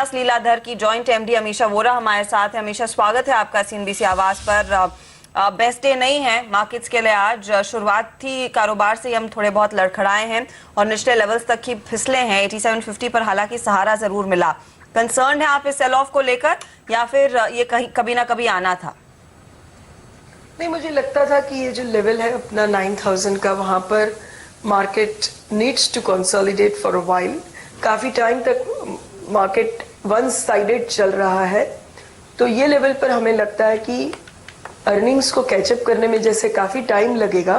विकास लीलाधर की joint MD Amisha Vora हमारे साथ है। अमीशा, स्वागत है आपका सीएनबीसी आवाज पर। बेस्ट डे नहीं है मार्केट्स के लिए आज। शुरुआती कारोबार से हम थोड़े बहुत लड़खड़ाए हैं और निचले लेवल्स तक ही फिसले हैं 8750 पर, हालांकि सहारा जरूर मिला। कंसर्न है आप इस सेल ऑफ को लेकर या फिर ये कहीं कभी ना कभी आना था? नहीं, मुझे लगता था कि ये जो लेवल है अपना 9000 का, वहां पर market needs to consolidate for a while. काफी टाइम तक मार्केट वन साइडेड चल रहा है, तो ये लेवल पर हमें लगता है कि अर्निंग्स को कैचअप करने में जैसे काफी टाइम लगेगा,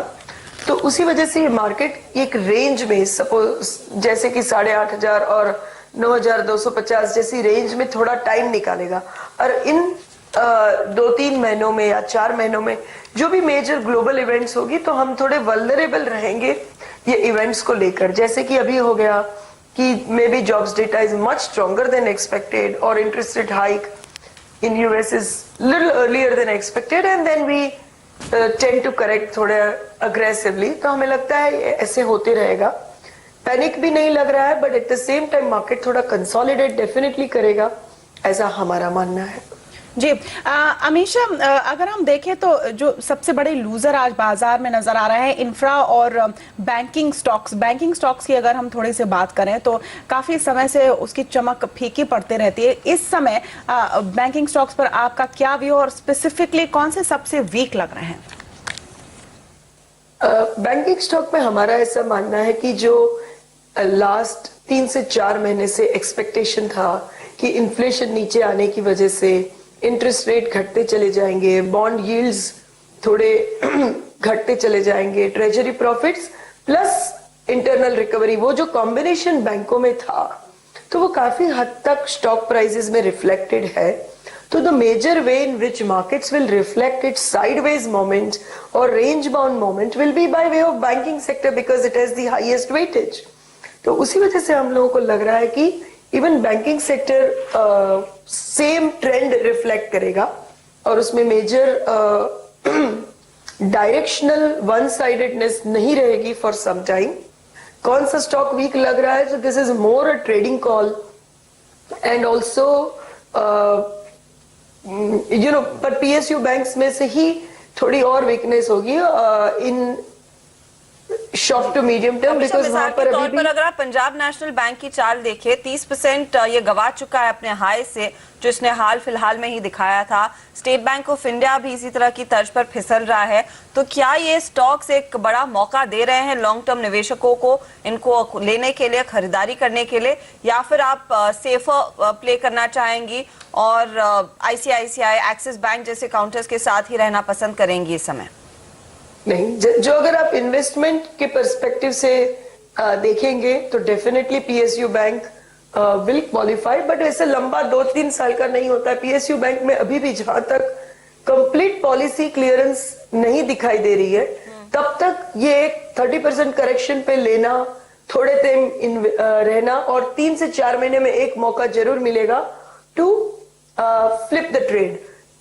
तो उसी वजह से ये मार्केट एक रेंज में, सपोज जैसे कि 8500 और 9250 जैसी रेंज में थोड़ा टाइम निकालेगा। और इन 2-3 महीनों में या 4 महीनों में जो भी मेजर ग्लोबल इवेंट्स होगी, तो हम थोड़े वल्नरेबल रहेंगे ये इवेंट्स को लेकर। जैसे कि अभी हो गया कि maybe jobs data is much stronger than expected, और interest rate hike in US is little earlier than expected, and then we tend to correct थोड़े aggressively। तो हमें लगता है ऐसे होते रहेगा। पैनिक भी नहीं लग रहा है, but at the same time market थोड़ा कंसोलिडेट डेफिनेटली करेगा, ऐसा हमारा मानना है। जी अमीशा, अगर हम देखें तो जो सबसे बड़े लूजर आज बाजार में नजर आ रहा है इंफ्रा और बैंकिंग स्टॉक्स की अगर हम थोड़ी सी बात करें तो काफी समय से उसकी चमक फीकी पड़ती रहती है। इस समय बैंकिंग स्टॉक्स पर आपका क्या व्यू और स्पेसिफिकली कौन से सबसे वीक लग रहे हैं? बैंकिंग स्टॉक में हमारा ऐसा मानना है कि जो लास्ट 3 से 4 महीने से एक्सपेक्टेशन था कि इन्फ्लेशन नीचे आने की वजह से इंटरेस्ट रेट घटते चले जाएंगे, बॉन्ड यील्ड्स थोड़े घटते चले जाएंगे, treasury profits plus internal recovery, वो जो कॉम्बिनेशन बैंकों में था, तो वो काफी हद तक स्टॉक प्राइसेस में रिफ्लेक्टेड है। तो the major way in which markets will reflect its sideways moment और range bound moment will be by way of banking sector, because it has the highest weightage. तो उसी वजह से हम लोगों को लग रहा है कि even banking sector same trend reflect करेगा, और उसमें मेजर डायरेक्शनल वन साइडेडनेस नहीं रहेगी फॉर सम टाइम। कौन सा स्टॉक वीक लग रहा है? तो this is more a trading call, and also you know, पर पीएसयू बैंक्स में से ही थोड़ी और वीकनेस होगी in short to medium term, because वहां पर अभी भी अगर आप पंजाब नेशनल बैंक की चाल देखें 30% ये गवा चुका है अपने हाई से, जो इसने हाल फिलहाल में ही दिखाया था। स्टेट बैंक ऑफ इंडिया भी इसी तरह की तर्ज पर फिसल रहा है। तो क्या ये स्टॉक्स एक बड़ा मौका दे रहे हैं लॉन्ग टर्म निवेशकों को इनको लेने के लिए, खरीदारी करने के लिए, या फिर आप सेफर प्ले करना चाहेंगी और आईसीआईसीआई, एक्सिस बैंक जैसे काउंटर्स के साथ ही रहना पसंद करेंगी इस समय? नहीं, जो अगर आप इन्वेस्टमेंट के पर्सपेक्टिव से देखेंगे तो definitely PSU bank will qualify, but ऐसे लंबा 2-3 साल का नहीं होता है। पीएसयू बैंक में अभी भी जहां तक कंप्लीट पॉलिसी क्लियरेंस नहीं दिखाई दे रही है, तब तक ये एक 30% करेक्शन पे लेना, थोड़े टाइम रहना, और 3 से 4 महीने में एक मौका जरूर मिलेगा टू फ्लिप द ट्रेड।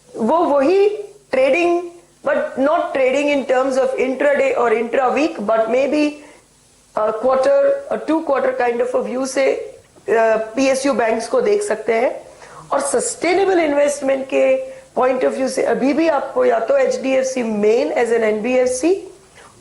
वो वही trading, but not trading in terms of intraday or intra-week, but maybe a quarter, a 2-quarter kind of a view से PSU banks को देख सकते हैं। और सस्टेनेबल इन्वेस्टमेंट के पॉइंट ऑफ व्यू से अभी भी आपको या तो HDFC main as an NBFC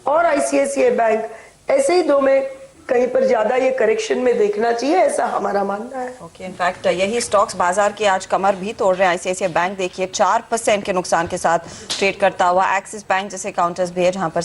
और ICICI बैंक, ऐसे ही दो में कहीं पर ज्यादा ये करेक्शन में देखना चाहिए, ऐसा हमारा मानना है। ओके, इनफैक्ट यही स्टॉक्स बाजार के आज कमर भी तोड़ रहे हैं। आईसीआईसीआई बैंक देखिए 4% के नुकसान के साथ ट्रेड करता हुआ, एक्सिस बैंक जैसे काउंटर्स भी है जहां पर